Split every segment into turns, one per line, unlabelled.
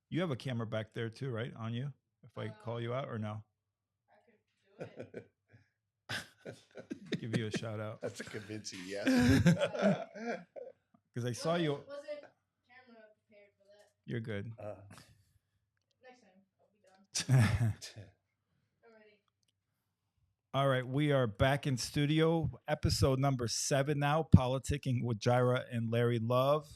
You have a camera back there too, right? On you? If I call you out or no?
I could do it.
Give you a shout out.
That's a convincing yes.
Because I saw you.
Wasn't camera prepared for that.
You're good.
Next time, I'll be done. Already.
All right, we are back in studio, episode number 7 now, Politicking with Jira and Larry Love.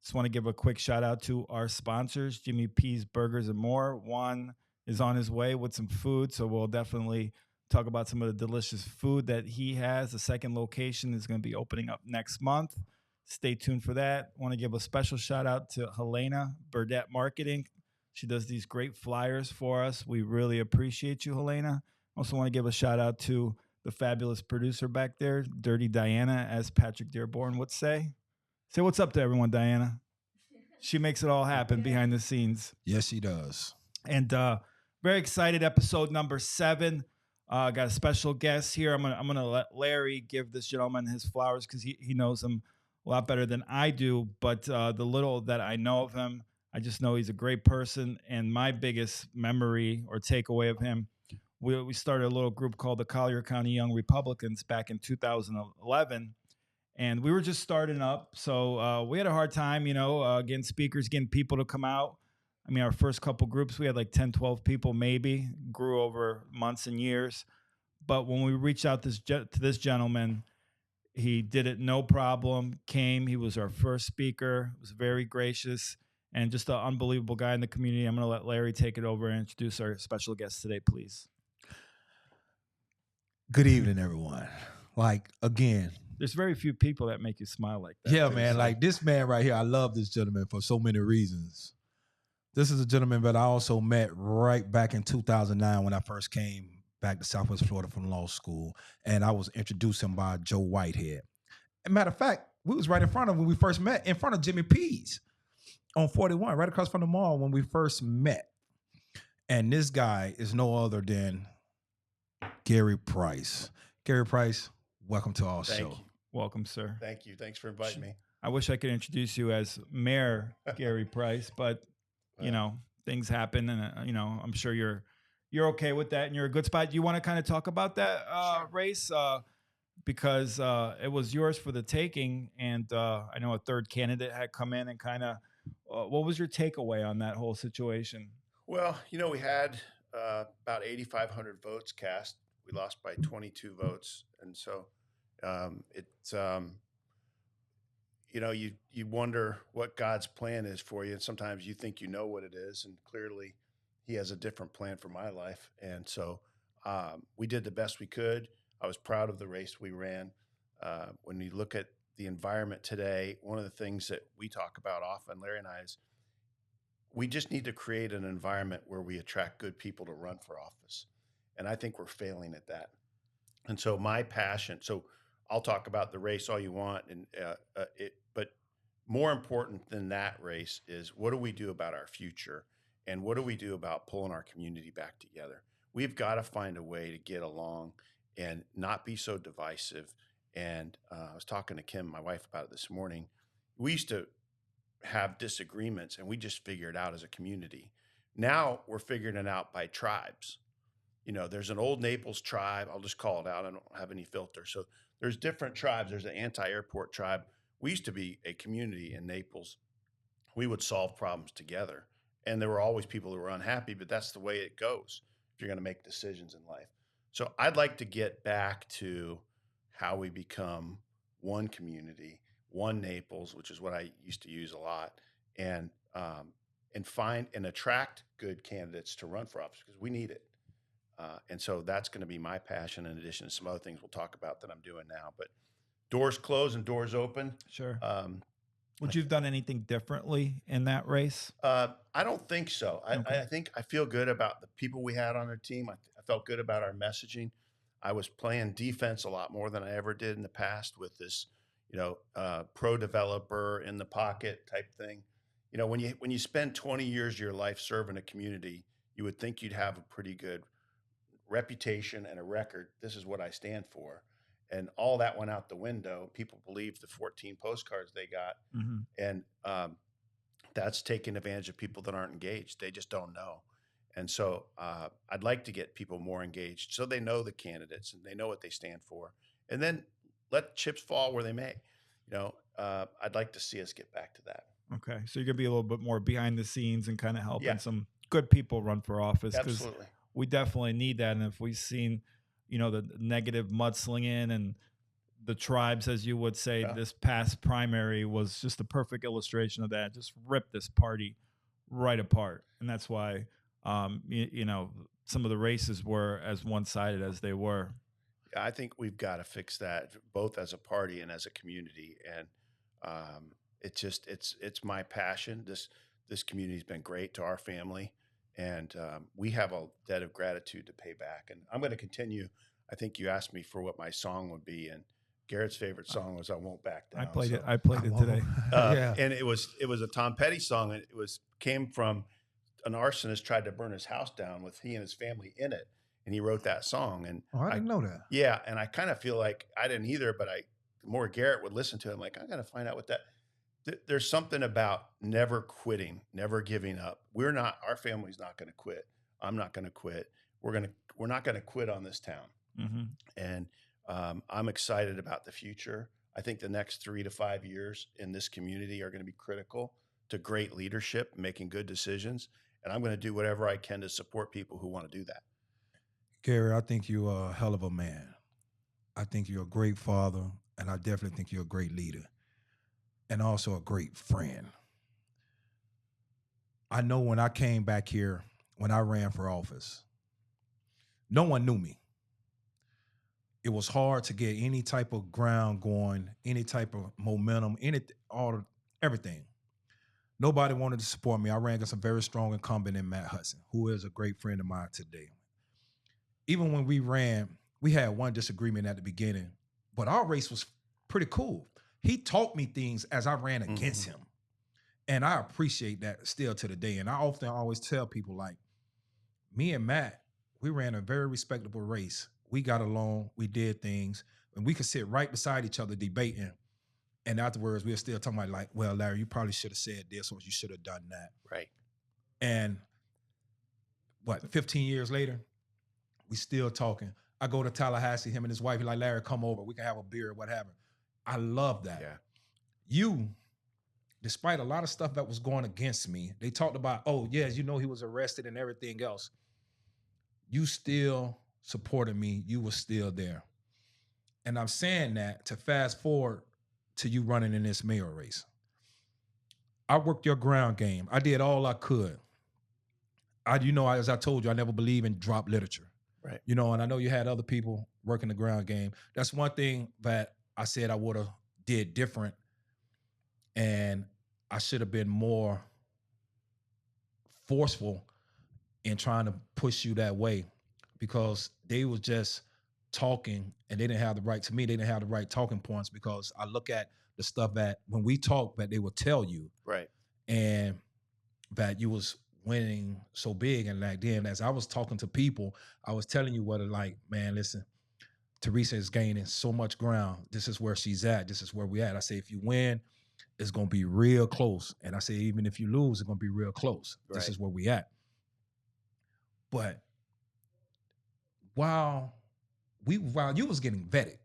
Just want to give a quick shout out to our sponsors, Jimmy P's Burgers and More. One is on his way with some food, so we'll definitely talk about some of the delicious food that he has. The second location is going to be opening up next month. Stay tuned for that. Want to give a special shout out to Helena Burdette Marketing. She does these great flyers for us. We really appreciate you, Helena. Also want to give a shout out to the fabulous producer back there, Dirty Diana, as Patrick Dearborn would say. Say what's up to everyone, Diana. She makes it all happen behind the scenes.
Yes, she does.
And very excited, episode number 7. Got a special guest here. I'm gonna let Larry give this gentleman his flowers because he knows him a lot better than I do. But the little that I know of him, I just know he's a great person. And my biggest memory or takeaway of him, we started a little group called the Collier County Young Republicans back in 2011. And we were just starting up. So we had a hard time, getting speakers, getting people to come out. I mean, our first couple groups, we had like 10, 12 people maybe, grew over months and years. But when we reached out to this gentleman, he did it no problem, came. He was our first speaker, was very gracious, and just an unbelievable guy in the community. I'm going to let Larry take it over and introduce our special guest today, please.
Good evening, everyone. Again,
there's very few people that make you smile like that.
Yeah, man. Like this man right here, I love this gentleman for so many reasons. This is a gentleman that I also met right back in 2009 when I first came back to Southwest Florida from law school, and I was introduced him by Joe Whitehead. As a matter of fact, we was right in front of when we first met, in front of Jimmy P's on 41, right across from the mall when we first met. And this guy is no other than Gary Price. Gary Price, welcome to our show.
You.
Welcome, sir.
Thank you. Thanks for inviting me.
I wish I could introduce you as Mayor Gary Price, but things happen, and I'm sure you're okay with that, and you're a good spot. Do you want to kind of talk about that race? Because it was yours for the taking, and I know a third candidate had come in and kind of. What was your takeaway on that whole situation?
Well, we had about 8,500 votes cast. We lost by 22 votes, and so it's you wonder what God's plan is for you, and sometimes you think you know what it is, and clearly He has a different plan for my life. And so we did the best we could. I was proud of the race we ran. When you look at the environment today, one of the things that we talk about often, Larry and I, is we just need to create an environment where we attract good people to run for office. And I think we're failing at that. And so my passion, so I'll talk about the race all you want, but more important than that race is what do we do about our future, and what do we do about pulling our community back together? We've got to find a way to get along and not be so divisive. And I was talking to Kim, my wife, about it this morning. We used to have disagreements, and we just figure it out as a community. Now we're figuring it out by tribes. There's an old Naples tribe. I'll just call it out. I don't have any filter. So there's different tribes. There's an anti-airport tribe. We used to be a community in Naples. We would solve problems together. And there were always people who were unhappy, but that's the way it goes if you're going to make decisions in life. So I'd like to get back to how we become one community, one Naples, which is what I used to use a lot, and find and attract good candidates to run for office because we need it. And so that's going to be my passion, in addition to some other things we'll talk about that I'm doing now. But doors close and doors open.
Sure. Would you have done anything differently in that race?
I don't think so. I think I feel good about the people we had on our team. I felt good about our messaging. I was playing defense a lot more than I ever did in the past with this, pro developer in the pocket type thing. When you spend 20 years of your life serving a community, you would think you'd have a pretty good reputation and a record. This is what I stand for. And all that went out the window. People believed the 14 postcards they got. Mm-hmm. And that's taking advantage of people that aren't engaged. They just don't know. And so I'd like to get people more engaged so they know the candidates and they know what they stand for. And then let chips fall where they may. I'd like to see us get back to that.
Okay, so you're gonna be a little bit more behind the scenes and kind of helping
Yeah.
some good people run for office, because
Absolutely.
we definitely need that. And if we've seen, the negative mudslinging and the tribes, as you would say,
Yeah.
this past primary was just a perfect illustration of that. Just ripped this party right apart, and that's why, some of the races were as one-sided as they were.
Yeah, I think we've got to fix that both as a party and as a community. And it's my passion. This community's been great to our family, and we have a debt of gratitude to pay back. And I'm going to continue. I think you asked me for what my song would be, and Garrett's favorite song was "I Won't Back Down."
I played it.
So,
I played it today.
Yeah.
and it was a Tom Petty song, and came from an arsonist tried to burn his house down with he and his family in it, and he wrote that song. And
Oh, I didn't know that.
yeah, and I kind of feel like I didn't either, but the more Garrett would listen to it, I'm like, I got to find out what that. There's something about never quitting, never giving up. Our family's not going to quit. I'm not going to quit. We're not going to quit on this town.
Mm-hmm.
And I'm excited about the future. I think the next 3 to 5 years in this community are going to be critical to great leadership, making good decisions. And I'm going to do whatever I can to support people who want to do that.
Gary, I think you're a hell of a man. I think you're a great father, and I definitely think you're a great leader, and also a great friend. I know when I came back here, when I ran for office, no one knew me. It was hard to get any type of ground going, any type of momentum, everything. Nobody wanted to support me. I ran against a very strong incumbent in Matt Hudson, who is a great friend of mine today. Even when we ran, we had one disagreement at the beginning, but our race was pretty cool. He taught me things as I ran against him. And I appreciate that still to the day. And I often always tell people, like, me and Matt, we ran a very respectable race. We got along, we did things, and we could sit right beside each other debating. And afterwards, we were still talking about, like, well, Larry, you probably should have said this or you should have done that.
Right.
And 15 years later, we still talking. I go to Tallahassee, him and his wife, he's like, Larry, come over. We can have a beer, whatever. I love that.
Yeah.
You, despite a lot of stuff that was going against me, they talked about, oh, yes, he was arrested and everything else. You still supported me. You were still there. And I'm saying that to fast forward to you running in this mayor race. I worked your ground game. I did all I could. As I told you, I never believe in drop literature.
Right.
And I know you had other people working the ground game. That's one thing that I said I would have did different. And I should have been more forceful in trying to push you that way, because they was just talking and they didn't have the right, to me, they didn't have the right talking points, because I look at the stuff that when we talk that they would tell you.
Right.
And that you was winning so big. And like, then as I was talking to people, I was telling you what, like, man, listen, Teresa is gaining so much ground. This is where she's at. This is where we at. I say, if you win, it's going to be real close. And I say, even if you lose, it's going to be real close.
Right.
This is where we at. But while you was getting vetted,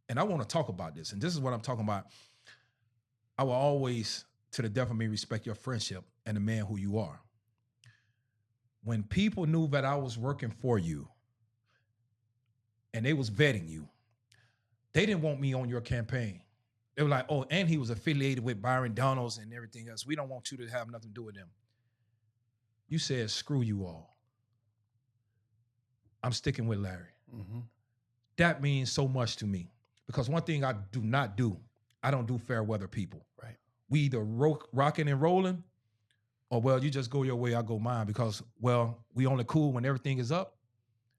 and I want to talk about this, and this is what I'm talking about, I will always, to the death of me, respect your friendship and the man who you are. When people knew that I was working for you and they was vetting you, they didn't want me on your campaign. They were like, oh, and he was affiliated with Byron Donalds and everything else. We don't want you to have nothing to do with them. You said, screw you all. I'm sticking with Larry.
Mm-hmm.
That means so much to me, because one thing I do not do, I don't do fair weather people.
Right.
We either rocking and rolling, or, well, you just go your way, I go mine, because, well, we only cool when everything is up,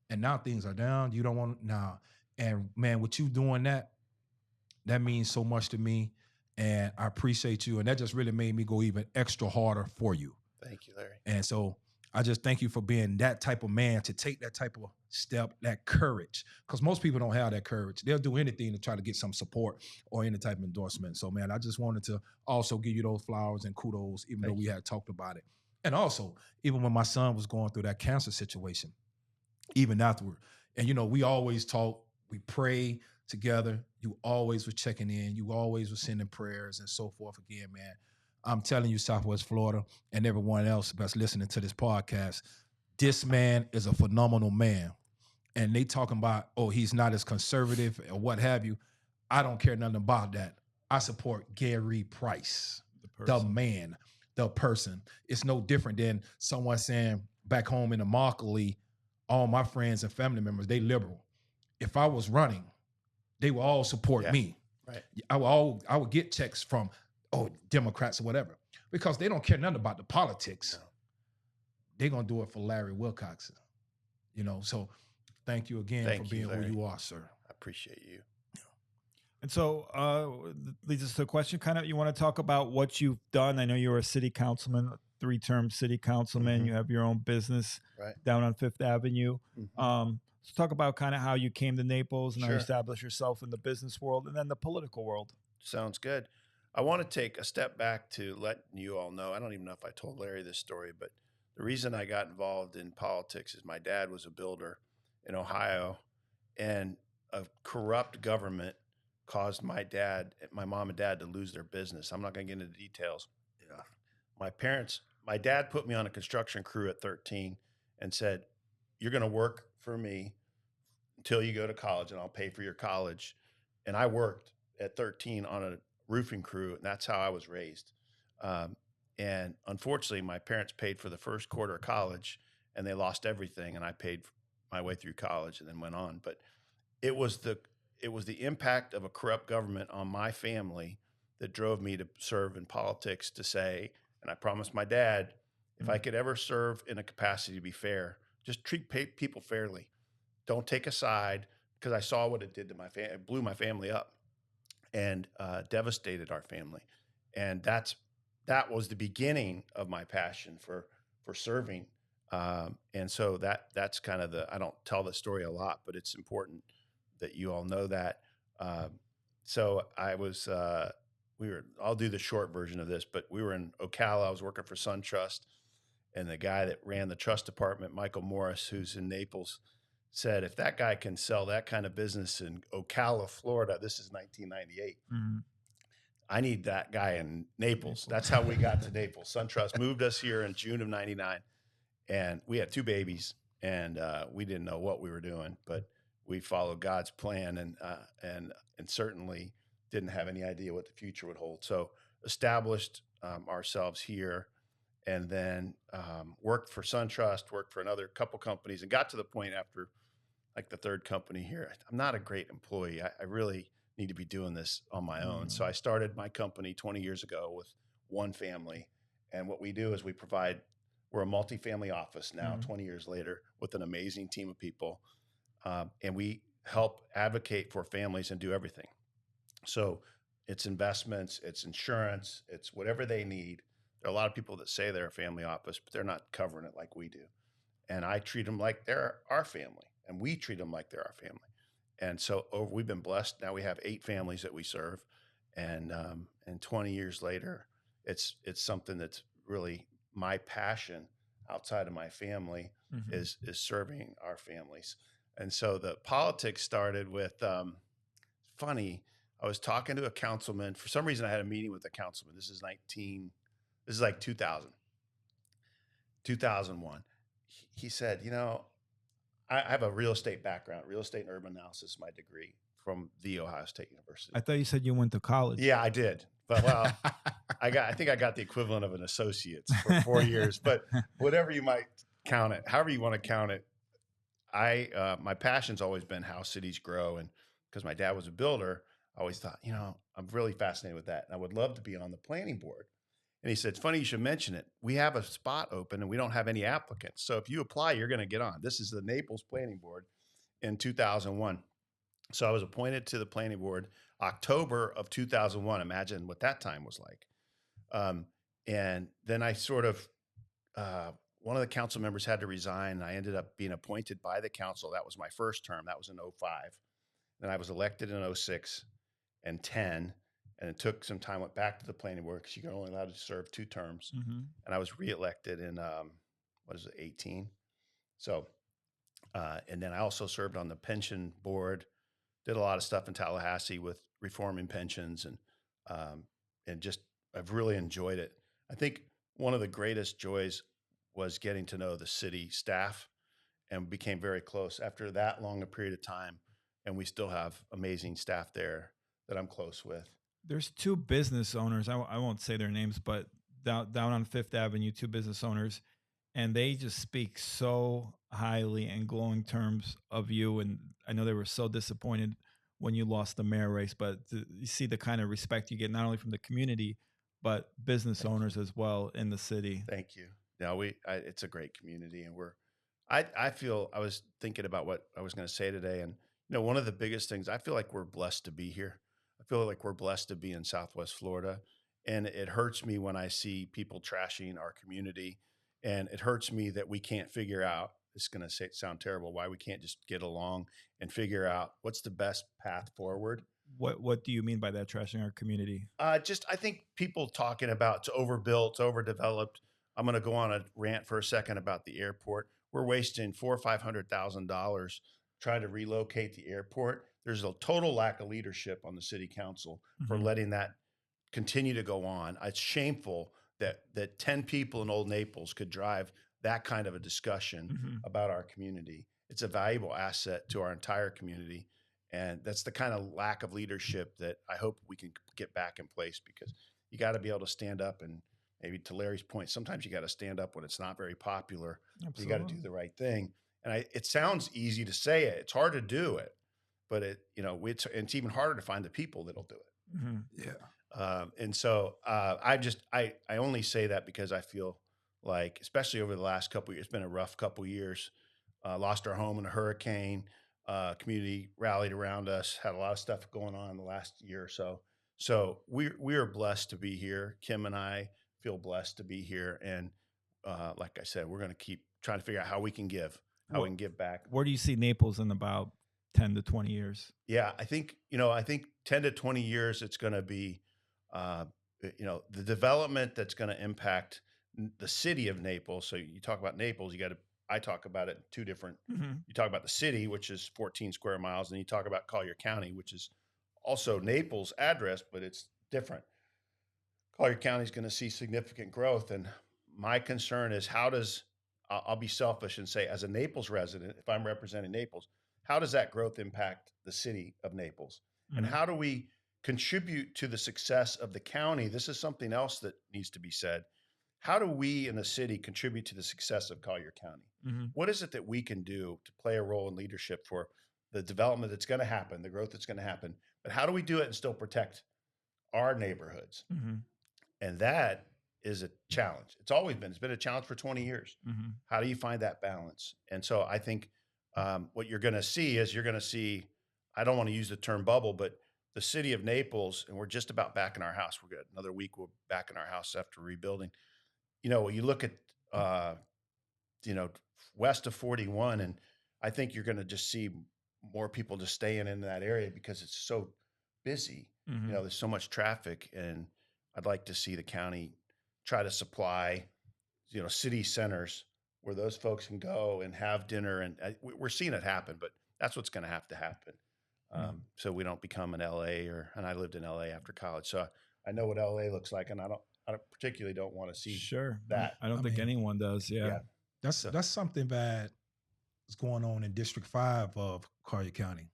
and now things are down. You don't want, nah. And man, with you doing that means so much to me, and I appreciate you. And that just really made me go even extra harder for you.
Thank you, Larry.
And so I just thank you for being that type of man to take that type of step, that courage, because most people don't have that courage. They'll do anything to try to get some support or any type of endorsement. So, man, I just wanted to also give you those flowers and kudos, even though we had talked about it. And also, even when my son was going through that cancer situation, even afterward, and we always talk, we pray together. You always were checking in. You always were sending prayers and so forth. Again, man, I'm telling you, Southwest Florida and everyone else that's listening to this podcast, this man is a phenomenal man. And they talking about, oh, he's not as conservative or what have you. I don't care nothing about that. I support Gary Price, the man, the person. It's no different than someone saying back home in Immokalee, all my friends and family members, they liberal. If I was running, they would all support me.
Right.
I would get checks from, Democrats or whatever, because they don't care nothing about the politics. No. They're going to do it for Larry Wilcox. So thank you again for being
Larry.
who you are, sir.
I appreciate you.
And so leads us to a question. Kind of, you want to talk about what you've done? I know you were a city councilman, 3-term city councilman. Mm-hmm. You have your own business down on Fifth Avenue. Mm-hmm. So talk about kind of how you came to Naples and how you established yourself in the business world and then the political world.
Sounds good. I want to take a step back to let you all know. I don't even know if I told Larry this story, but the reason I got involved in politics is my dad was a builder in Ohio, and a corrupt government caused my mom and dad to lose their business. I'm not going to get into details. Yeah. My dad put me on a construction crew at 13 and said, "You're going to work for me until you go to college and I'll pay for your college." And I worked at 13 on a roofing crew, and that's how I was raised. And unfortunately, my parents paid for the first quarter of college, and they lost everything, and I paid my way through college and then went on. But it was the impact of a corrupt government on my family that drove me to serve in politics, to say, and I promised my dad, if I could ever serve in a capacity to be fair, just treat people fairly. Don't take a side, because I saw what it did to my family. It blew my family up and devastated our family. And that was the beginning of my passion for serving. And so that's kind of I don't tell the story a lot, but it's important that you all know that. So I was, I'll do the short version of this, but we were in Ocala. I was working for SunTrust, and the guy that ran the trust department, Michael Morris, who's in Naples, said, if that guy can sell that kind of business in Ocala, Florida, this is 1998. Mm-hmm. I need that guy in Naples. That's how we got to Naples. SunTrust moved us here in June of 99, and we had 2 babies, and we didn't know what we were doing, but we followed God's plan, and certainly didn't have any idea what the future would hold. So established ourselves here, and then worked for SunTrust, worked for another couple companies, and got to the point after like the 3rd company here, I'm not a great employee. I really need to be doing this on my own. So I started my company 20 years ago with one family. And what we do is we're a multifamily office now, 20 years later, with an amazing team of people. And we help advocate for families and do everything. So it's investments, it's insurance, it's whatever they need. There are a lot of people that say they're a family office, but they're not covering it like we do. And I treat them like they're our family, and we treat them like they're our family. And so we've been blessed. Now we have 8 families that we serve, and 20 years later, it's something that's really my passion outside of my family is serving our families. And so the politics started with funny. I was talking to a councilman. For some reason, I had a meeting with a councilman. This is like 2001. He said, I have a real estate background, real estate and urban analysis, my degree from the Ohio State University.
I thought you said you went to college.
Yeah, I did. But I think I got the equivalent of an associate's for 4 years, but whatever you might count it, however you want to count it. My passion's always been how cities grow. And because my dad was a builder, I always thought, I'm really fascinated with that. And I would love to be on the planning board. And he said, it's funny you should mention it. We have a spot open and we don't have any applicants. So if you apply, you're going to get on. This is the Naples Planning Board in 2001. So I was appointed to the planning board October of 2001. Imagine what that time was like. And then I sort of one of the council members had to resign. And I ended up being appointed by the council. That was my first term. That was in 05. Then I was elected in 06 and 10. And it took some time, went back to the planning board because you're only allowed to serve 2 terms.
Mm-hmm.
And I was reelected in, 18? So, and then I also served on the pension board, did a lot of stuff in Tallahassee with reforming pensions and just, I've really enjoyed it. I think one of the greatest joys was getting to know the city staff and became very close after that long a period of time. And we still have amazing staff there that I'm close with.
There's 2 business owners. I won't say their names, but down on Fifth Avenue, 2 business owners, and they just speak so highly and glowing terms of you. And I know they were so disappointed when you lost the mayor race, but you see the kind of respect you get not only from the community, but business owners as well in the city.
Thank you. No, it's a great community, and I feel, I was thinking about what I was going to say today, and one of the biggest things, I feel like we're blessed to be here. I feel like we're blessed to be in Southwest Florida, and it hurts me when I see people trashing our community, and it hurts me that we can't figure out. It's going to sound terrible. Why we can't just get along and figure out what's the best path forward.
What do you mean by that, trashing our community?
I think people talking about it's overbuilt, it's overdeveloped. I'm going to go on a rant for a second about the airport. We're wasting $400,000 or $500,000 trying to relocate the airport. There's a total lack of leadership on the city council for letting that continue to go on. It's shameful that 10 people in Old Naples could drive that kind of a discussion about our community. It's a valuable asset to our entire community. And that's the kind of lack of leadership that I hope we can get back in place, because you got to be able to stand up, and maybe to Larry's point, sometimes you got to stand up when it's not very popular.
Absolutely.
You got to do the right thing. And it sounds easy to say it. It's hard to do it, but it's even harder to find the people that'll do it.
Mm-hmm.
Yeah.
And so I only say that because I feel like, especially over the last couple of years, it's been a rough couple of years. Lost our home in a hurricane. Community rallied around us, had a lot of stuff going on in the last year or so. So we are blessed to be here. Kim and I feel blessed to be here. And like I said, we're going to keep trying to figure out how we can give back.
Where do you see Naples in about 10 to 20 years?
Yeah, I think 10 to 20 years, it's going to be, the development that's going to impact the city of Naples. So you talk about Naples, I talk about it in 2 different, you talk about the city, which is 14 square miles, and you talk about Collier County, which is also Naples address, but it's different. Collier County is going to see significant growth. And my concern is, I'll be selfish and say, as a Naples resident, if I'm representing Naples, how does that growth impact the city of Naples? And how do we contribute to the success of the county? This is something else that needs to be said. How do we in the city contribute to the success of Collier County? What is it that we can do to play a role in leadership for the development that's going to happen, the growth that's going to happen? But how do we do it and still protect our neighborhoods? And that is a challenge. It's been a challenge for 20 years. How do you find that balance? And so I think what you're going to see is I don't want to use the term bubble, but the city of Naples, and we're just about back in our house. We're good. Another week, we're back in our house after rebuilding. You look at, west of 41, and I think you're going to just see more people just staying in that area because it's so busy. There's so much traffic, and I'd like to see the county try to supply, city centers where those folks can go and have dinner. And we're seeing it happen, but that's what's going to happen. So we don't become an LA and I lived in LA after college. So I know what LA looks like, and I particularly don't want to see that.
I don't think anyone does. Yeah.
That's something that is going on in District 5 of Collier County,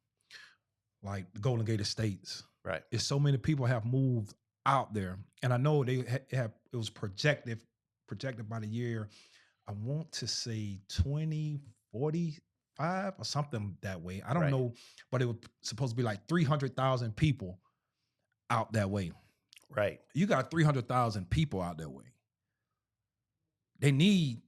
like the Golden Gate Estates.
Right.
It's so many people have moved out there, and I know they it was projected by the year, I want to say 2045 or something that way. I don't know, but it was supposed to be like 300,000 people out that way.
Right.
You got 300,000 people out that way. They need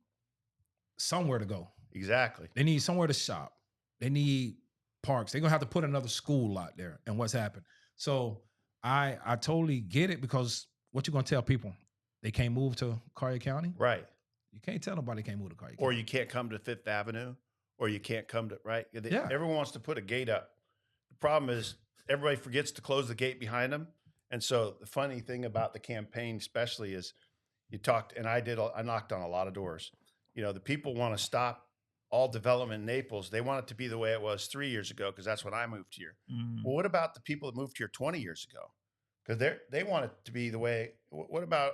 somewhere to go.
Exactly.
They need somewhere to shop. They need parks. They're going to have to put another school out there, and what's happened. So I totally get it, because what you going to tell people? They can't move to Collier County?
Right.
You can't tell nobody can't move the car.
Or you can't come to Fifth Avenue, or you can't come to, right?
Yeah.
Everyone wants to put a gate up. The problem is everybody forgets to close the gate behind them. And so the funny thing about the campaign, especially, is you talked, and I knocked on a lot of doors. You know, the people want to stop all development in Naples. They want it to be the way it was 3 years ago, because that's when I moved here. Well, what about the people that moved here 20 years ago? Because they want it to be the way. What about,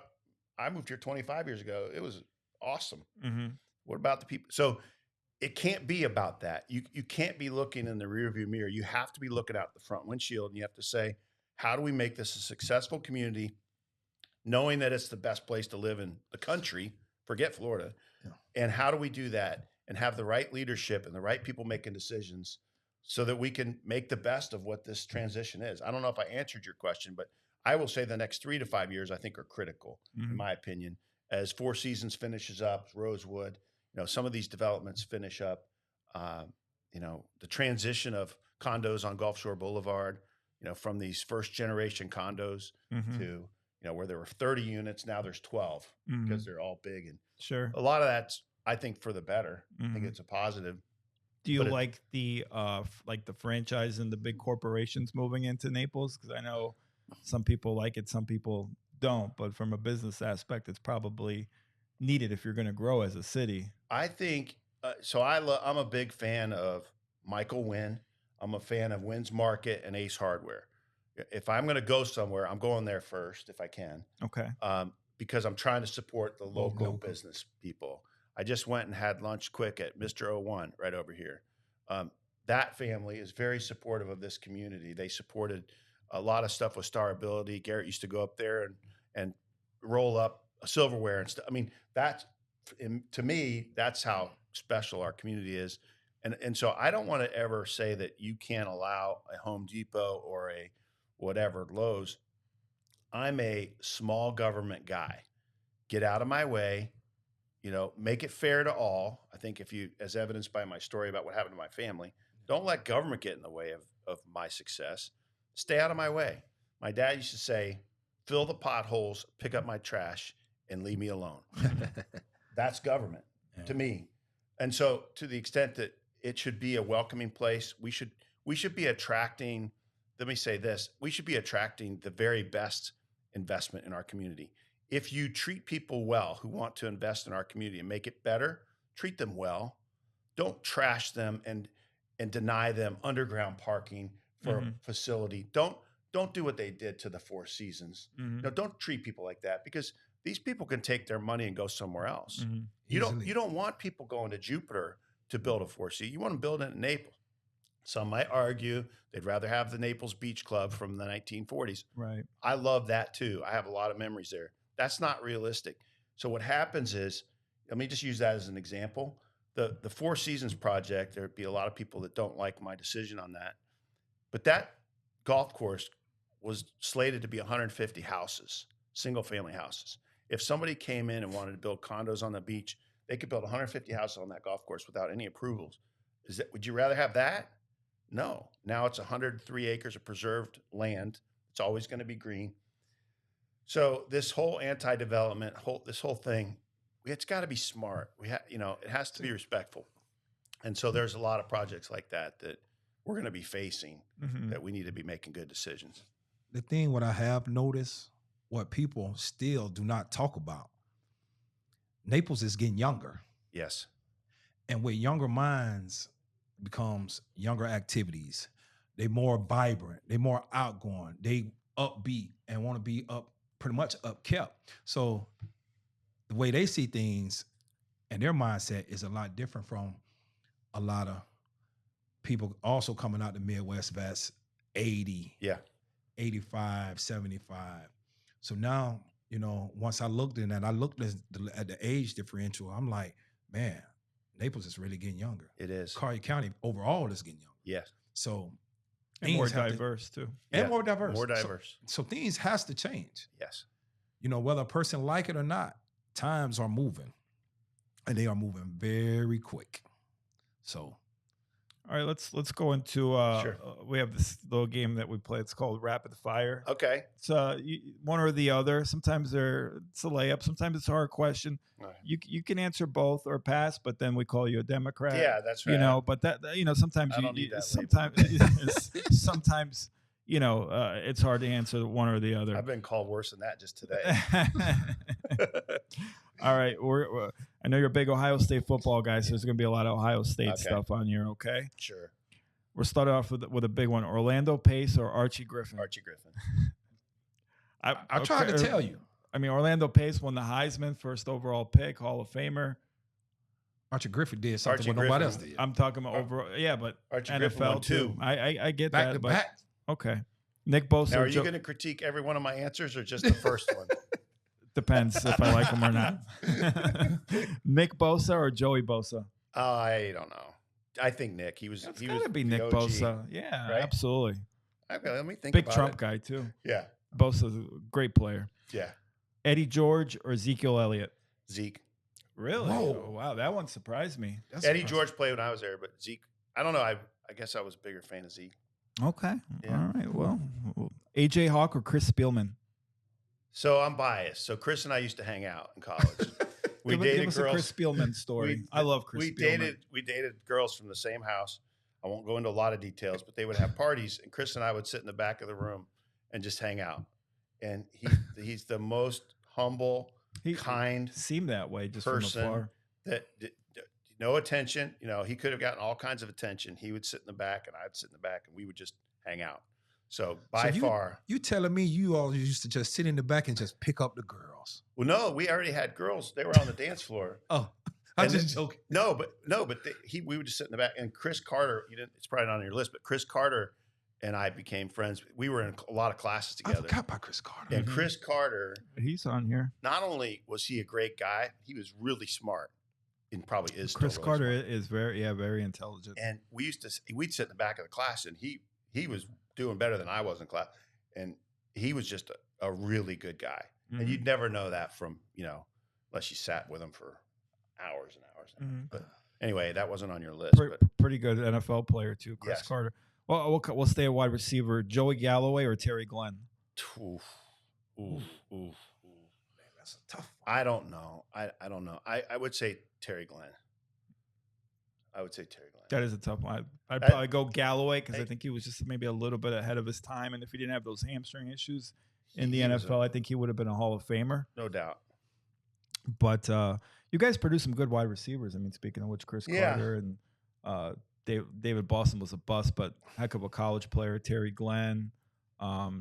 I moved here 25 years ago. It was awesome. What about the people? So it can't be about that. You can't be looking in the rearview mirror. You have to be looking out the front windshield, and you have to say, how do we make this a successful community, knowing that it's the best place to live in the country, forget Florida.
Yeah.
And how do we do that and have the right leadership and the right people making decisions so that we can make the best of what this transition is? I don't know if I answered your question, but I will say the next 3 to 5 years, I think, are critical, in my opinion, as Four Seasons finishes up, Rosewood, you know, some of these developments finish up, you know, the transition of condos on Gulf Shore Boulevard, you know, from these first generation condos to, you know, where there were 30 units, now there's 12 because they're all big. And
Sure.
a lot of that's, I think, for the better. I think it's a positive.
Do you
But
like the franchise and the big corporations moving into Naples? Because I know some people like it, some people don't. But from a business aspect, it's probably needed if you're going to grow as a city.
I think so. I'm a big fan of Michael Wynn. I'm a fan of Wynn's Market and Ace Hardware. If I'm going to go somewhere, I'm going there first if I can.
Okay.
Because I'm trying to support the local business people. I just went and had lunch quick at Mr. 01 right over here. That family is very supportive of this community. They supported a lot of stuff with Starability. Garrett used to go up there and roll up silverware and stuff. I mean, to me, that's how special our community is. And so I don't want to ever say that you can't allow a Home Depot or a whatever, Lowe's. I'm a small government guy. Get out of my way, you know, make it fair to all. I think if you, as evidenced by my story about what happened to my family, don't let government get in the way of my success. Stay out of my way. My dad used to say, fill the potholes, pick up my trash, and leave me alone. That's government to me. And so to the extent that it should be a welcoming place, we should be attracting, let me say this, we should be attracting the very best investment in our community. If you treat people well who want to invest in our community and make it better, treat them well. Don't trash them and deny them underground parking for a facility. Don't do what they did to the Four Seasons. No, don't treat people like that, because these people can take their money and go somewhere else. You don't want people going to Jupiter to build a Four Seasons. You want to build it in Naples. Some might argue they'd rather have the Naples Beach Club from the 1940s.
Right.
I love that too. I have a lot of memories there. That's not realistic. So what happens is, let me just use that as an example. The Four Seasons project, there'd be a lot of people that don't like my decision on that. But that golf course was slated to be 150 houses, single family houses. If somebody came in and wanted to build condos on the beach, they could build 150 houses on that golf course without any approvals. Would you rather have that? No. Now it's 103 acres of preserved land. It's always going to be green. So this whole anti-development, this whole thing, it's got to be smart. It has to be respectful. And so there's a lot of projects like that we're going to be facing that we need to be making good decisions.
The thing what I have noticed, what people still do not talk about, Naples is getting younger.
Yes.
And with younger minds becomes younger activities. They more vibrant, they more outgoing, they upbeat and want to be pretty much upkept. So the way they see things and their mindset is a lot different from a lot of people also coming out the Midwest that's 80, 85, 75. So now, once I looked at the age differential, I'm like, man, Naples is really getting younger.
It is.
Collier County overall is getting younger.
Yes.
So
and more diverse too.
And more diverse.
More diverse.
So things has to change.
Yes.
Whether a person like it or not, times are moving. And they are moving very quick. So
All right, let's go into
Sure.
we have this little game that we play. It's called Rapid Fire.
Okay.
It's one or the other. Sometimes it's a layup. Sometimes it's a hard question.
Right.
You can answer both or pass, but then we call you a Democrat.
Yeah, that's right.
You know, but sometimes
I don't need that
sometimes it's hard to answer one or the other.
I've been called worse than that just today.
All right, I know you're a big Ohio State football guy, so there's going to be a lot of Ohio State stuff on here. Okay,
Sure.
we'll start off with a big one: Orlando Pace or Archie Griffin.
Archie Griffin.
I tried to tell you.
I mean, Orlando Pace won the Heisman, first overall pick, Hall of Famer.
Archie Griffin did something
Archie
when nobody
Griffin.
else did.
I'm talking about overall, yeah, but
Archie Griffin won
NFL too.
two.
I get
Back
that,
to
but
back.
okay. Nick Bosa.
Now, are you going to critique every one of my answers or just the first one?
Depends if I like him or not. Nick Bosa or Joey Bosa?
I don't know. I think Nick. He was.
It's
He
got to
was
be
the
Nick
OG.
Bosa. Yeah,
right?
absolutely.
Okay, let me think.
Big
about
Trump
it.
guy too.
Yeah.
Bosa's a great player.
Yeah.
Eddie George or Ezekiel Elliott?
Zeke.
Really?
Whoa.
Oh, wow, that one surprised me.
That's
Eddie
impressive.
George played when I was there, but Zeke. I don't know. I guess I was a bigger fan of Zeke.
Okay.
Yeah.
All right. Well, AJ Hawk or Chris Spielman?
So I'm biased. So Chris and I used to hang out in college. We
give
dated
us
girls.
a Chris Spielman story. I love Chris
We
Spielman.
dated girls from the same house. I won't go into a lot of details, but they would have parties, and Chris and I would sit in the back of the room and just hang out. And he's the most humble,
He
kind
seemed that way just
person
from afar.
that no attention. You know, he could have gotten all kinds of attention. He would sit in the back, and I'd sit in the back, and we would just hang out. So by far,
You telling me you all used to just sit in the back and just pick up the girls?
well, no, we already had girls. They were on the dance floor.
Oh, I'm
And
just joking.
No, but we would just sit in the back. And Chris Carter, it's probably not on your list, but Chris Carter and I became friends. We were in a lot of classes
I
together.
forgot about Chris Carter.
And Chris Carter,
He's on here.
not only was he a great guy, he was really smart, and probably is.
Chris
still really
Carter
smart.
is very intelligent.
And we'd sit in the back of the class, and he was doing better than I was in class, and he was just a really good guy.
Mhm.
And you'd never know that from unless you sat with him for hours and hours.
Mhm.
But anyway, that wasn't on your list. But
Pretty good NFL player too, Chris
Yes.
Carter. Well, we'll stay a wide receiver. Joey Galloway or Terry Glenn?
oof, oof, oof.
Man, that's a tough one.
I don't know. I don't know. I would say Terry Glenn. I would say Terry Glenn.
That is a tough one. I'd
That-
probably go Galloway because I
Hey.
think he was just maybe a little bit ahead of his time. And if he didn't have those hamstring issues in the
He was
NFL, I think he would have been a Hall of Famer.
No doubt.
But you guys produced some good wide receivers. I mean, speaking of which, Chris
Yeah.
Carter and David Boston was a bust, but heck of a college player. Terry Glenn,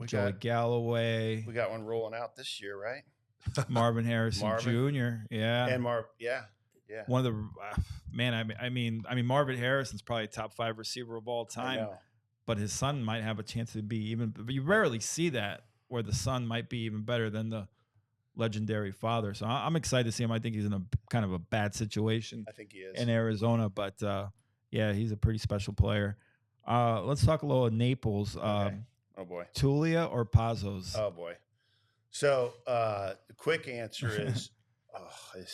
Joey Galloway,
We got one rolling out this year, right?
Marvin Harrison
Marvin.
Jr. Yeah,
And yeah.
one of the man. I mean, Marvin Harrison's probably top 5 receiver of all
I
time.
know.
But his son might have a chance to be even. But you rarely see that where the son might be even better than the legendary father. So I'm excited to see him. I think he's in a kind of a bad situation
I think he is.
in Arizona, but yeah, he's a pretty special player. Let's talk a little Naples.
Okay. Oh boy.
Tulia or Pazos?
Oh boy. So the quick answer is,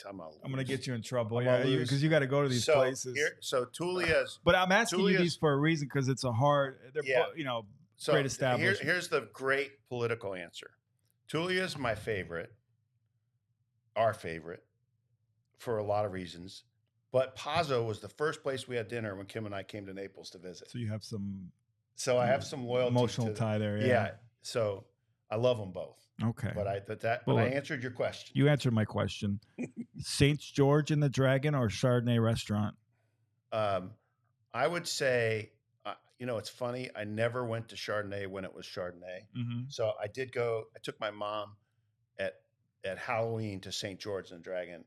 I'm
I'm gonna get you in trouble,
I'm
yeah,
gonna lose.
because you got to go to these places.
So Tulia's.
But I'm asking you
Tulia's-
these for a reason because it's a hard. They're
Yeah. So
great establishment.
Here's the great political answer. Tulia's my favorite, our favorite, for a lot of reasons. But Pazzo was the first place we had dinner when Kim and I came to Naples to visit.
So you have some
So I have some loyalty,
emotional
to
tie there.
Yeah. So I love them both.
Okay.
But I
Well,
answered your question.
You answered my question. St. George and the Dragon or Chardonnay restaurant?
I would say, it's funny. I never went to Chardonnay when it was Chardonnay.
Mm-hmm.
So I did go. I took my mom at Halloween to St. George and the Dragon,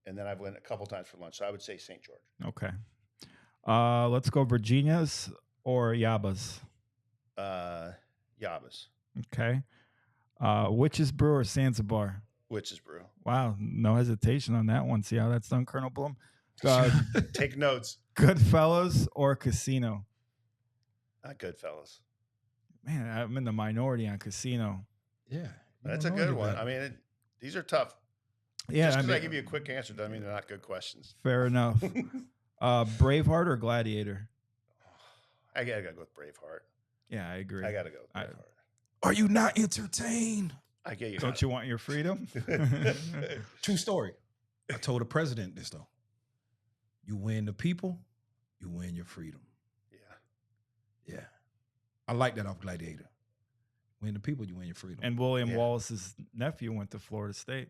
and then I went a couple times for lunch. So I would say St. George.
Okay. Let's go Virginia's or Yabba's.
Yabba's,
Okay. Witch's Brew or Zanzibar?
Witch's Brew.
Wow, no hesitation on that one. See how that's done, Colonel Bloom?
Take notes.
Goodfellas or Casino?
Goodfellas.
Man, I'm in the minority on Casino.
Yeah.
That's a good one. I mean, these are tough.
Yeah,
Just because I give you a quick answer doesn't mean they're not good questions.
fair enough. Braveheart or Gladiator?
I gotta go with Braveheart.
Yeah, I agree.
I gotta go with
I-
Braveheart.
Are you not entertained?
I get you.
Don't you want your freedom?
True story. I told the president this though. You win the people, you win your freedom.
Yeah.
Yeah. I like that off Gladiator. Win the people, you win your freedom.
And William
Yeah.
Wallace's nephew went to Florida State.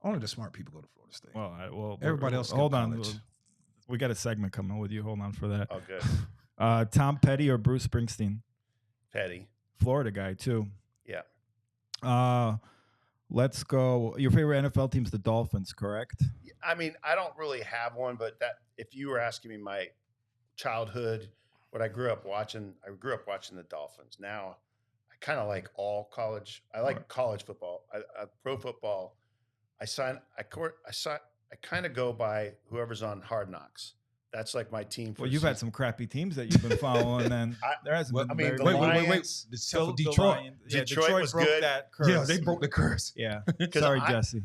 Only the smart people go to Florida State.
Well,
Everybody else
Hold
skipped
on.
college.
We got a segment coming with you. Hold on for that.
Oh, good.
Tom Petty or Bruce Springsteen?
Petty.
Florida guy too.
Yeah.
Let's go. Your favorite NFL team's the Dolphins, correct?
I mean, I don't really have one, but that if you were asking me my childhood, what I grew up watching the Dolphins. Now, I kind of like all college. I like college football. Pro football. I kind of go by whoever's on Hard Knocks. That's like my team. For
Well,
the
you've had
season.
some crappy teams that you've been following. Then there hasn't been.
I mean,
very
the
many.
Lions-
Except for
The
Detroit.
Lions- yeah,
Detroit
Detroit
was
broke
good.
that curse.
Yeah, they broke the curse.
Yeah.
'Cause
Sorry, Jesse.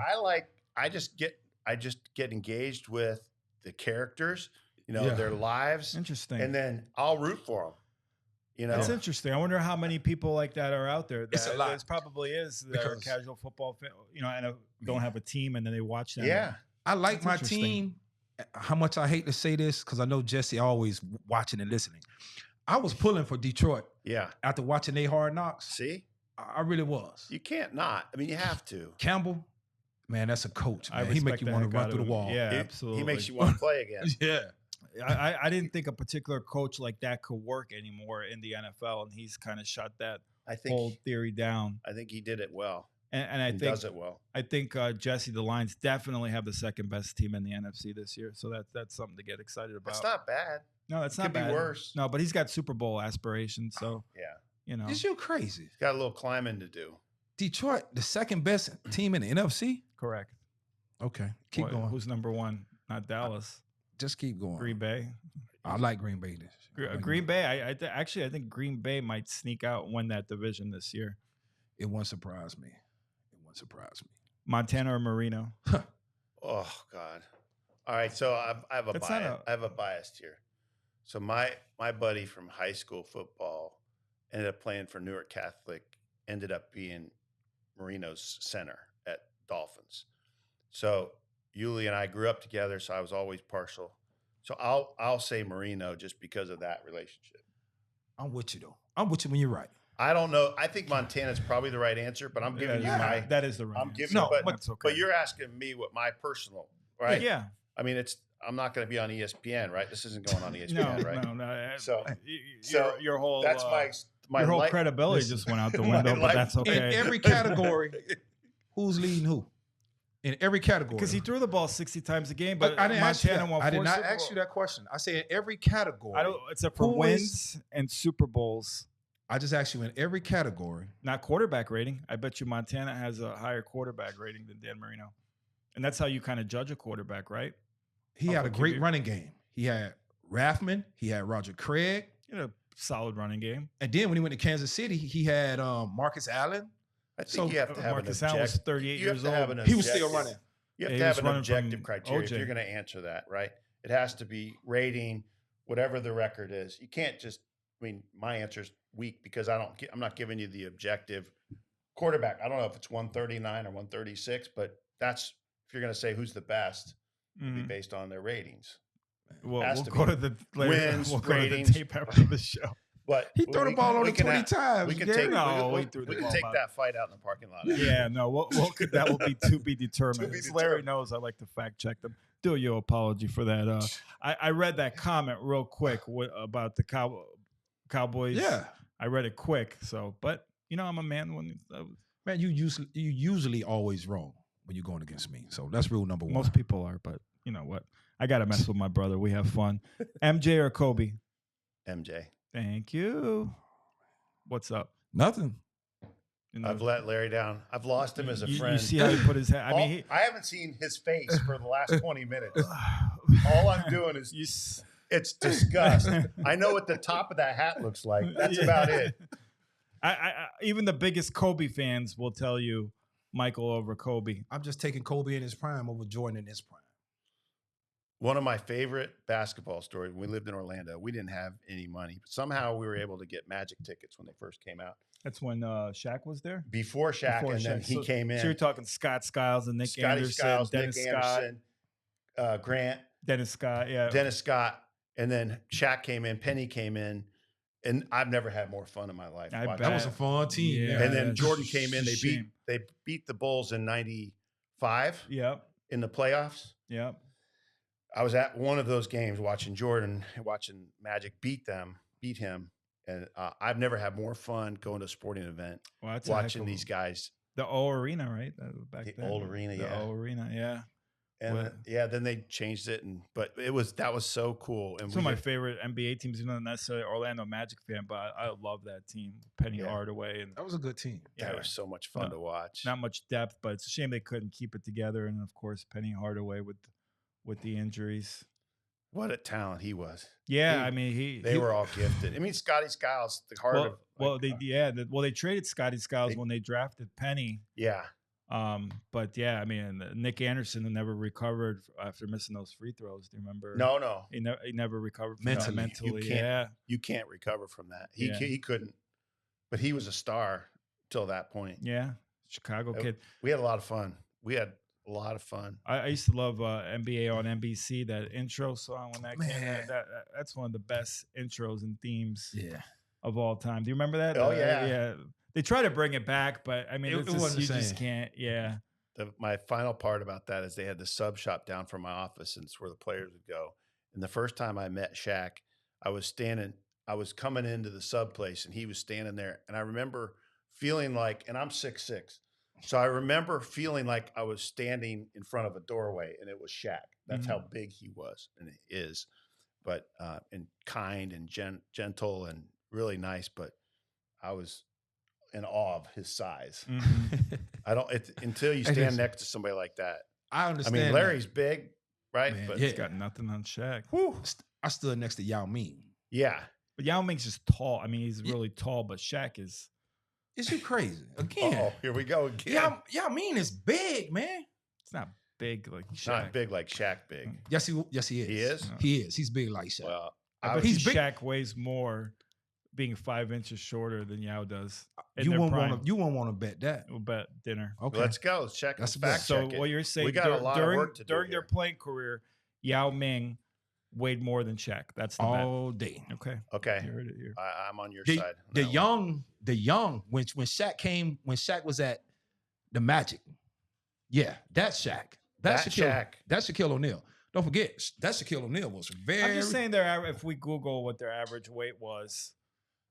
I just get engaged with the characters,
Yeah.
their lives,
Interesting.
and then I'll root for them.
That's interesting. I wonder how many people like that are out there.
It's a lot.
There probably is that are
Because-
casual football fan, and don't have a team, and then they watch them.
Yeah.
I like
That's
my
interesting.
team. How much I hate to say this, because I know Jesse always watching and listening. I was pulling for Detroit
Yeah.
after watching they Hard Knocks.
See,
I really was.
you can't not. I mean, you have to.
Campbell, man, that's a coach.
I
Man. He make
respect
you
the
want
heck
to run
out
through
of
the
him.
wall.
Yeah,
He
absolutely.
makes you want to play again.
Yeah.
I didn't think a particular coach like that could work anymore in the NFL, and he's kind of shut that
I
whole
think.
theory down.
I think he did it well.
And I
He
think
does it well.
Jesse, the Lions definitely have the second best team in the NFC this year, so that's something to get excited about.
It's not bad.
No, it's
Could
not
be
bad.
worse.
No, but he's got Super Bowl aspirations, so
Yeah.
Is you crazy?
He's got a little climbing to do.
Detroit, the second best team in the NFC?
correct.
Okay. Keep going.
Who's number one? Not Dallas.
Just keep going.
Green Bay.
I like Green Bay.
Green Bay. I think Green Bay might sneak out and win that division this year.
It won't surprise me. It won't surprise me.
Montana or Marino?
Oh God! All right, so I have a
That's not
bias. I have a bias here. So my buddy from high school football ended up playing for Newark Catholic. Ended up being Marino's center at Dolphins. So Yuli and I grew up together, so I was always partial. So I'll say Marino just because of that relationship.
I'm with you though. I'm with you when you're right.
I don't know. I think Montana's probably the right answer, but I'm giving you my.
that is the right.
I'm
answer.
giving,
No,
but
that's okay.
but you're asking me what my personal right.
Yeah.
I mean, I'm not going to be on ESPN, right? This isn't going on ESPN,
No,
right?
no.
So-
Your whole
That's my
your whole
life-
credibility
listen,
just went out the
my
window, but
life-
that's
In
okay.
every category, who's leading who? In every category.
Because he threw the ball 60 times a game, but
I didn't ask you
Montana
that.
won
I did
4
not
Super
ask you
Bowl.
that question. I said in every category.
I don't, except for
Who
wins and Super Bowls,
I just asked you in every category.
not quarterback rating. I bet you Montana has a higher quarterback rating than Dan Marino, and that's how you kind of judge a quarterback, right?
He
Off
had a
of
great
QB.
running game. He had Rathman. He had Roger Craig.
A solid running game.
And then when he went to Kansas City, he had Marcus Allen.
I think
So,
you have to have
Marcus
an
Allen was
objective.
38
you have
years
to have
old.
an
He was still
objective-
running.
You have
Yeah,
to
he
have
was
an
running from
objective criteria if
OJ.
you're going to answer that, right? It has to be rating whatever the record is. You can't just. I mean, my answer is weak because I'm not giving you the objective quarterback. I don't know if it's 139 or 136, but that's if you're going to say who's the best, it'll be
Mhm.
based on their ratings.
We'll
Has
we'll
to
go
be
to the
wins,
we'll go to the
ratings.
tape after the show.
But
He threw the ball on
we
it
can
20
have-
times.
We can
Gary.
take
No,
we
he threw the
can
ball
take
about-
that fight out in the parking lot.
Yeah, no, that will be to be determined.
To be
As Larry
determined.
knows, I like to fact check them. Do you apology for that? I read that comment real quick about the Cowboys.
Yeah.
I read it quick. So, but I'm a man when
Man, you usually always wrong when you're going against me. So that's rule number one.
most people are. But you know what? I got to mess with my brother. We have fun. MJ or Kobe?
MJ.
Thank you. What's up?
Nothing.
You know,
I've let Larry down. I've lost him as a
you
friend.
see how he put his head? I mean,
I haven't seen his face for the last 20 minutes. All I'm doing is
you s-
it's disgust. I know what the top of that hat looks like. That's
Yeah.
about it.
I even the biggest Kobe fans will tell you Michael over Kobe.
I'm just taking Kobe in his prime over Jordan in his prime.
One of my favorite basketball stories, when we lived in Orlando, we didn't have any money, but somehow we were able to get Magic tickets when they first came out.
That's when Shaq was there.
Before Shaq,
Before
and then
Shaq.
he
So-
came in.
So you're talking Scott Skiles and Nick
Scotty
Anderson,
Skiles,
Dennis
Nick
Scott,
Anderson, Grant,
Dennis Scott, yeah.
Dennis Scott, and then Shaq came in, Penny came in, and I've never had more fun in my life.
I
watching
That
bet.
was a fun team.
Yeah.
man.
And then
that's
Jordan
a
came in.
shame.
They beat the Bulls in '95
Yep.
in the playoffs.
Yep.
I was at one of those games watching Jordan, watching Magic beat him, and I've never had more fun going to a sporting event
Well, that's a heck
watching
of a-
these guys.
The O Arena, right? Back
The
then.
old arena,
The
yeah.
O Arena, yeah.
And
What-
then they changed it, but that was so cool. And
It's one of my favorite NBA teams, even though I'm not necessarily an Orlando Magic fan, but I love that team. Penny
Yeah.
Hardaway and
That was a good team.
that was so much fun
No,
to watch.
not much depth, but it's a shame they couldn't keep it together. And of course, Penny Hardaway with the injuries.
What a talent he was.
Yeah,
He-
I mean
They were all gifted. I mean, Scotty Skiles, the heart of
they traded Scotty Skiles
They-
when they drafted Penny.
yeah.
But yeah, I mean Nick Anderson never recovered after missing those free throws. Do you remember?
No,
he never recovered from
Mentally.
that
You
mentally.
can't-
Yeah,
you can't recover from that.
Yeah.
He couldn't, but he was a star till that point.
yeah, Chicago
Oh,
kid.
We had a lot of fun.
I used to love NBA on NBC. That intro song when that came
Man.
out, that's one of the best intros and themes
Yeah.
of all time. Do you remember that?
Oh, yeah.
yeah. They try to bring it back, but I mean,
It
it's just,
wasn't the
you just
same.
can't. Yeah,
My final part about that is they had the sub shop down from my office, and it's where the players would go. And the first time I met Shaq, I was coming into the sub place, and he was standing there. And I remember feeling like, and I'm 6'6", so I remember feeling like I was standing in front of a doorway, and it was Shaq. That's how big he was, and it is. But and kind and gentle and really nice. But I was in awe of his size. I don't until you
It
stand
is.
next to somebody like that.
I
I
understand.
mean,
that.
Larry's big, right?
Man,
but
yeah.
he's got nothing on Shaq.
I stood next to Yao Ming.
yeah,
But Yao Ming's just tall. I mean, he's
Yeah.
really tall, but Shaq is.
Is you crazy? Again.
oh, here we go again.
Yao Ming is big, man.
It's not big like
It's
Shaq.
not big like Shaq big.
Yes, he is.
He is?
He is. He's big like Shaq.
Well,
I bet
he's
you
big-
Shaq weighs more, being 5 inches shorter than Yao does. in
you
their
won't
prime.
want to. You won't want to bet that.
We'll bet dinner.
Okay.
let's go. Let's check.
That's
Let's
a bet.
fact
So
check it.
what you're saying?
got a lot of
during
work to do
during their
here.
playing career, Yao Ming weighed more than Shaq. That's the
All day.
bet. Okay,
Okay,
you heard it here.
I'm on your
The,
side. on
the
that one.
young when Shaq was at the Magic. Yeah, that's Shaq. That's
That
Shaquille.
Shaq.
That's Shaquille O'Neal. Don't forget, that Shaquille O'Neal was very.
I'm just saying if we Google what their average weight was,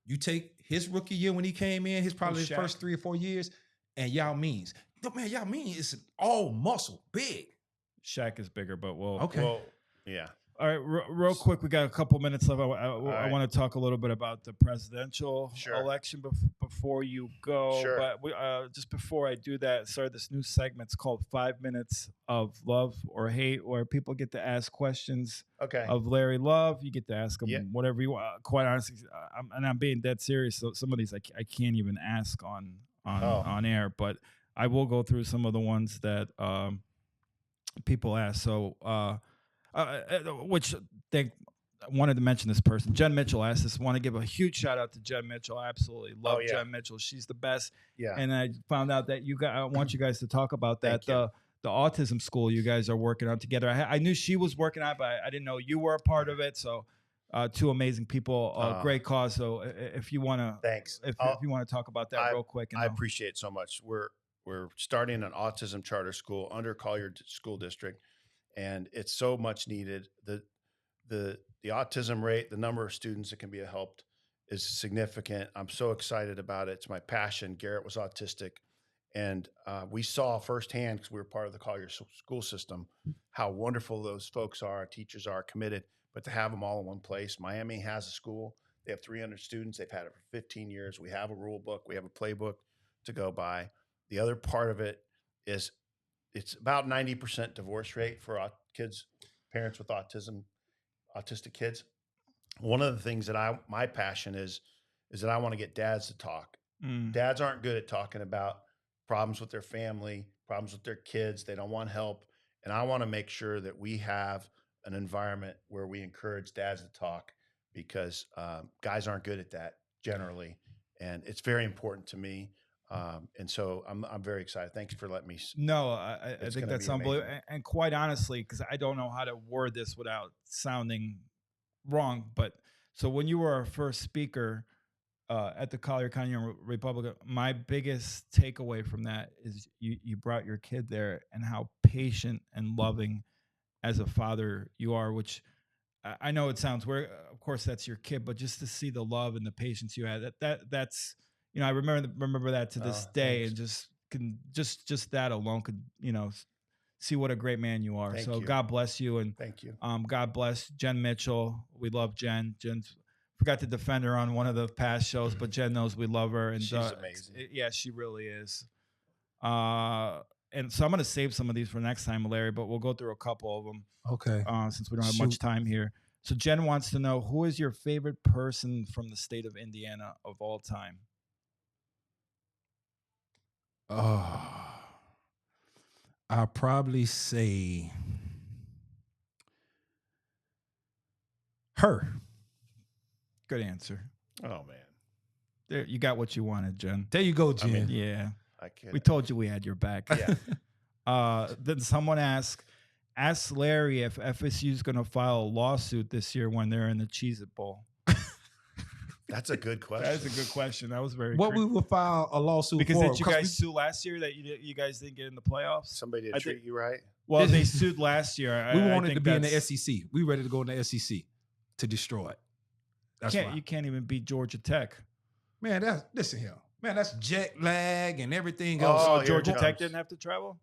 You take his rookie year when he came in, his probably his
Shaq?
first 3 or 4 years, and Yao Ming's. Look, man, Yao Ming is all muscle, big.
Shaq is bigger. But we'll
Okay.
Well, yeah.
All right, real quick, we got a couple minutes left. I
right.
want to talk a little bit about the presidential
Sure.
election before you go.
Sure.
But just before I do that, started this new segment. It's called 5 Minutes of Love or Hate, where people get to ask questions
Okay.
of Larry Love. You get to ask him
Yeah.
whatever you want. Quite honestly, I'm being dead serious. So some of these I can't even ask on air, but I will go through some of the ones that people ask. So, which they wanted to mention this person. Jen Mitchell asked this. Want to give a huge shout out to Jen Mitchell. I absolutely love
yeah.
Jen Mitchell. She's the best.
Yeah.
And I found out that I want you guys to talk about that.
Thank you.
The autism school you guys are working on together. I knew she was working on it, but I didn't know you were a part of it. So, two amazing people, great cause. So, if you want to,
Thanks.
if you want to talk about that real quick, and
I
I'll-
appreciate it so much. We're starting an autism charter school under Collier School District, and it's so much needed. The autism rate, the number of students that can be helped, is significant. I'm so excited about it. It's my passion. Garrett was autistic, and we saw firsthand, because we were part of the Collier school system, how wonderful those folks are. Teachers are committed, but to have them all in one place. Miami has a school. They have 300 students. They've had it for 15 years. We have a rule book. We have a playbook to go by. The other part of it is it's about 90% divorce rate for parents with autistic kids. One of the things that my passion is that I want to get dads to talk.
Mm.
Dads aren't good at talking about problems with their family, problems with their kids. They don't want help. And I want to make sure that we have an environment where we encourage dads to talk because guys aren't good at that generally, and it's very important to me. And so I'm very excited. Thanks for letting me.
No, I
It's
think
gonna
that's
be
unbelievable.
amazing.
And quite honestly, because I don't know how to word this without sounding wrong, but so when you were our first speaker at the Collier County Republic, my biggest takeaway from that is you brought your kid there and how patient and loving as a father you are, which I know it sounds weird. Of course, that's your kid, but just to see the love and the patience you had, that's I remember that to this
Oh,
day,
thanks.
and just that alone could see what a great man you are.
Thank
So
you.
God bless you, and
Thank you.
God bless Jen Mitchell. We love Jen. Jen's forgot to defend her on one of the past shows, but Jen knows we love her, and
She's amazing.
yeah, she really is. And so I'm gonna save some of these for next time, Larry, but we'll go through a couple of them
Okay.
since we don't have
Shoot.
much time here. So Jen wants to know, who is your favorite person from the state of Indiana of all time?
I'll probably say her.
Good answer.
Oh man,
There, you got what you wanted, Jen.
There you go,
I
Jen.
mean,
Yeah,
I can't.
we told you we had your back.
Yeah.
Then someone ask Larry if FSU is going to file a lawsuit this year when they're in the Cheez-It Bowl.
That's a good question.
That's a good question. That was very
What
cre-
we would file a lawsuit
because
for?
did you guys sue last year that you guys didn't get in the playoffs?
Somebody didn't
I
treat
think-
you right.
Well, they sued last year.
we
I
wanted
think
to be in the
that's-
SEC. We ready to go in the SEC to destroy it. That's why.
You can't even beat Georgia Tech.
Man, listen here. Man, that's jet lag and everything
Oh,
else.
So
here it
Georgia Tech
comes.
didn't have to travel?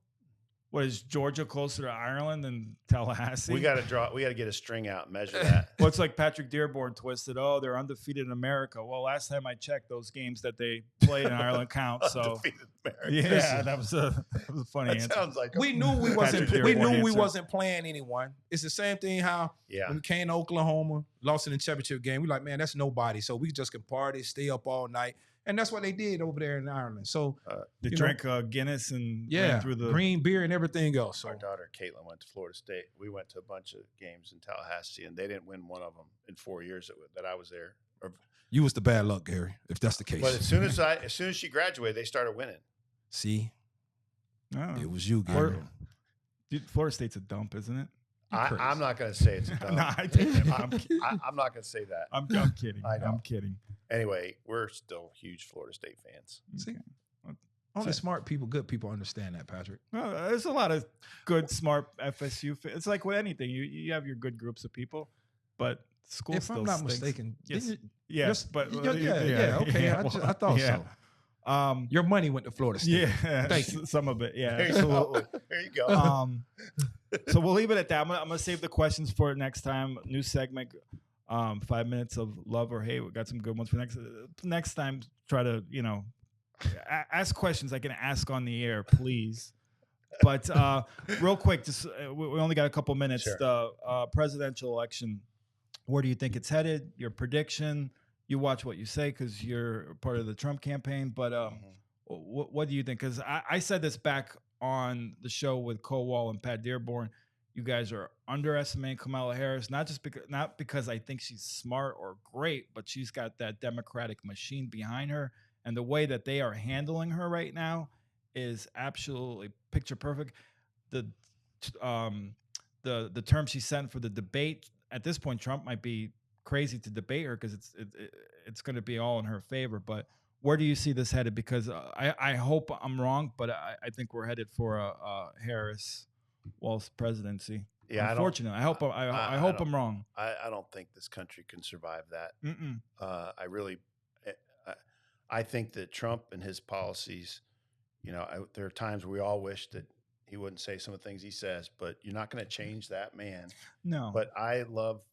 What, is Georgia closer to Ireland than Tallahassee?
We got to get a string out and measure that.
Well, it's like Patrick Dearborn twisted. Oh, they're undefeated in America. Well, last time I checked, those games that they played in Ireland count. So
Undefeated America.
yeah,
Listen.
that was a funny
That
answer.
sounds like
We knew we wasn't.
Patrick
We
Dearborn
knew we
answer.
wasn't playing anyone. It's the same thing. How
yeah.
when we came to Oklahoma, lost in the championship game, we like, man, that's nobody. So we just can party, stay up all night, and that's what they did over there in Ireland. So
They
you
drank Guinness and
yeah,
ran through the
green beer and everything else. So
Our daughter Caitlin went to Florida State. We went to a bunch of games in Tallahassee, and they didn't win one of them in 4 years that I was there.
you was the bad luck, Gary. If that's the case.
But as soon as she graduated, they started winning.
See,
Oh.
it was you,
Or-
Gary.
Dude, Florida State's a dump, isn't it?
crazy.
I'm not going to say it's a dump.
No, I take that back.
I'm not going to say that.
I'm kidding.
I know.
I'm kidding.
Anyway, we're still huge Florida State fans.
See?
Okay.
Only smart people, good people understand that, Patrick.
Well, there's a lot of good, smart FSU. It's like with anything. You have your good groups of people, but school
If
still
I'm not
stinks.
mistaken,
Yes.
didn't
Yes,
Yes,
but
yeah, okay. I thought
yeah.
so. Your money went to Florida State.
Yeah,
Thank you.
Some of it, yeah,
There you
absolutely.
go. There you go.
So we'll leave it at that. I'm gonna save the questions for next time. New segment, 5 minutes of love or hate. We got some good ones for next time. Try to ask questions I can ask on the air, please. But real quick, just we only got a couple minutes.
Sure.
The presidential election. Where do you think it's headed? Your prediction. You watch what you say because you're part of the Trump campaign. But what do you think? Because I said this back on the show with Cole Wall and Pat Dearborn. You guys are underestimating Kamala Harris, not because I think she's smart or great, but she's got that Democratic machine behind her, and the way that they are handling her right now is absolutely picture perfect. The term she sent for the debate, at this point, Trump might be crazy to debate her because it's going to be all in her favor. But where do you see this headed? Because I hope I'm wrong, but I think we're headed for a Harris Walz presidency.
Yeah,
unfortunately, I hope I'm wrong.
I don't think this country can survive that.
Mm-mm.
I think that Trump and his policies, there are times where we all wish that he wouldn't say some of the things he says, but you're not going to change that man.
No,
But I love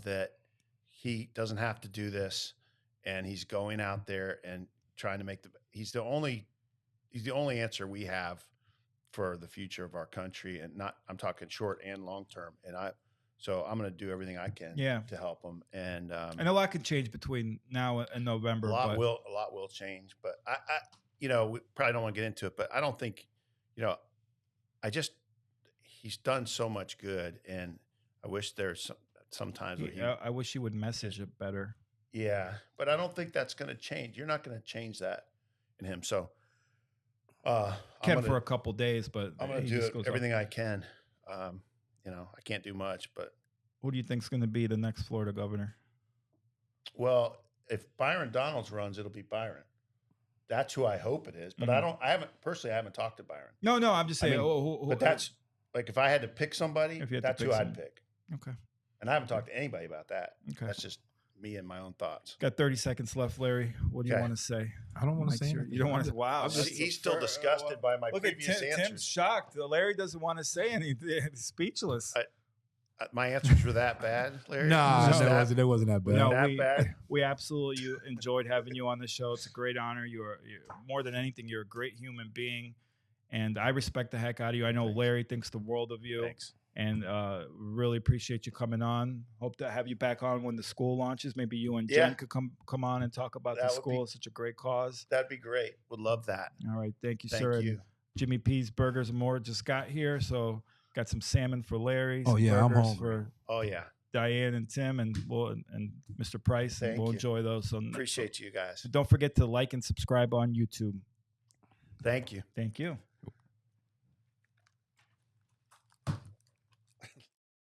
that he doesn't have to do this, and he's going out there and trying to make he's the only answer we have for the future of our country, and I'm talking short and long term. And so I'm going to do everything I can to help him. And
a lot can change between now and November.
a lot will change, but I we probably don't want to get into it, but I don't think, he's done so much good, and I wish there's sometimes where he,
I wish he would message it better.
yeah, but I don't think that's going to change. You're not going to change that in him. So, I'm
Can
gonna,
for a couple days, but
I'm going to
he
do
just goes off.
everything I can. You know, I can't do much, but
Who do you think's going to be the next Florida governor?
well, if Byron Donalds runs, it'll be Byron. That's who I hope it is. But
Mhm.
I haven't talked to Byron.
No, I'm just
I
saying.
mean, but that's like if I had to pick somebody,
If you had to
that's
pick
who
someone.
I'd pick.
Okay.
And I haven't talked to anybody about that.
Okay.
That's just me and my own thoughts.
Got 30 seconds left, Larry. What do you
Okay.
want to say?
I don't want to
Make
say
sure-
anything.
You don't want to.
I'm
Wow.
I'm just-
He's still disgusted by my
Look at
previous
Tim's
answers.
shocked. Larry doesn't want to say anything. He's speechless.
My answers were that bad, Larry?
Nah,
Was
No.
that wasn't that bad.
No,
that
we,
bad?
we absolutely enjoyed having you on the show. It's a great honor. You're more than anything, you're a great human being, and I respect the heck out of you. I know
Thanks.
Larry thinks the world of you,
Thanks.
and really appreciate you coming on. Hope to have you back on when the school launches. Maybe you and
Yeah.
Jen could come on and talk about
That
the
would be-
school. It's such a great cause.
That'd be great. Would love that.
All right, thank you,
Thank
sir.
you.
And Jimmy P's Burgers and More just got here, so got some salmon for Larry.
Oh,
some
yeah, I'm
burgers
hungry.
for
Oh, yeah.
Diane and Tim, and Mr. Price, and
Thank
we'll
you.
enjoy those. So
Appreciate you guys.
don't forget to like and subscribe on YouTube.
Thank you.
Thank you.